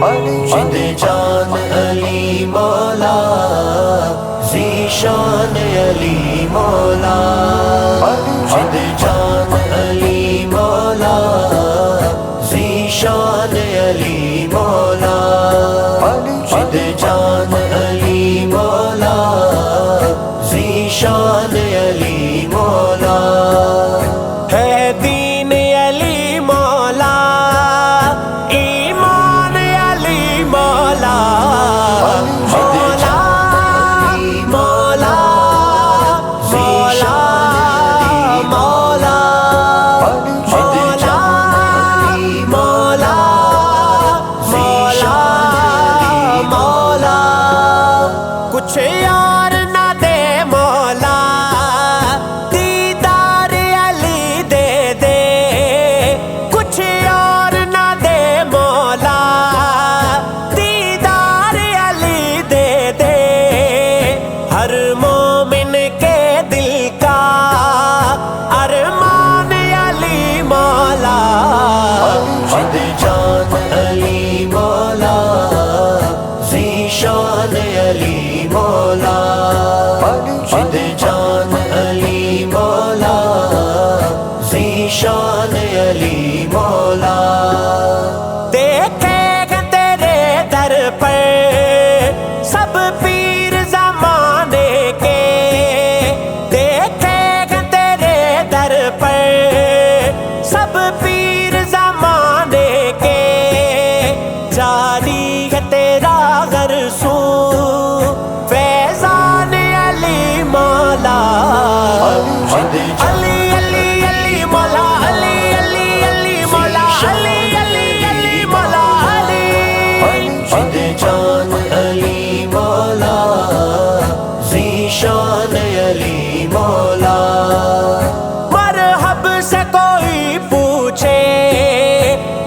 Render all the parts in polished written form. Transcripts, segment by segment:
مرشد جان علی مولا ذیشان علی مولا مرشد جان علی مولا ذیشان علی مولا مرشد جان علی مولا ذیشان علی مولا ہے دین علی مولا ایمان علی مولا مولا مولا مولا مولا مولا مولا مولا مولا کچھ یار نہ دے مولا دیدار علی دے دے کچھ یار نہ دے مولا دیدار علی دے دے ہر مومن کے دل کا ارمان علی مولا مرشد جان علی مولا ذیشان علی مولا مرشد جان علی مولا ذیشان علی مولا دیکھے گا تیرے در پر سب پیر زمانے کے دیکھے گا تیرے در پر سب پیر زمانے کے جاری ہے تیرا غرسو فیضان علی مولا علی علی علی مولا علی علی علی مولا علی علی علی مولا علی مرشد جان علی مولا ذیشان علی مولا مرحب سے کوئی پوچھے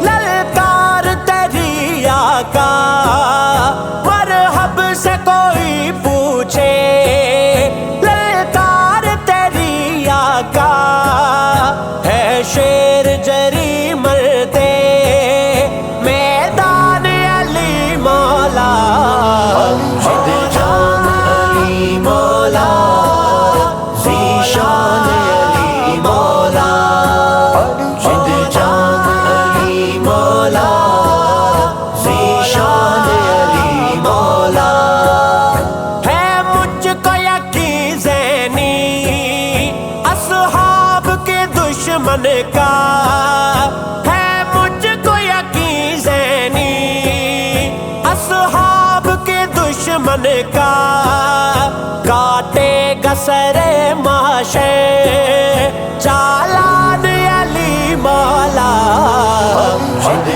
للکار تیری آقا مرحب سے کوئی پوچھے للکار تیری آقا ہے شیر جری مردے میدان علی مولا مرشد جان علی مولا ذیشان علی مولا مرشد جان علی مولا ذیشان علی مولا ہے مجھ کو یقین زینی اصحاب کے دشمن کا ہے مجھ کو یقین زینی اصحاب کے دشمن کا کاٹے گا سر محشر چالان علی مولا مرشد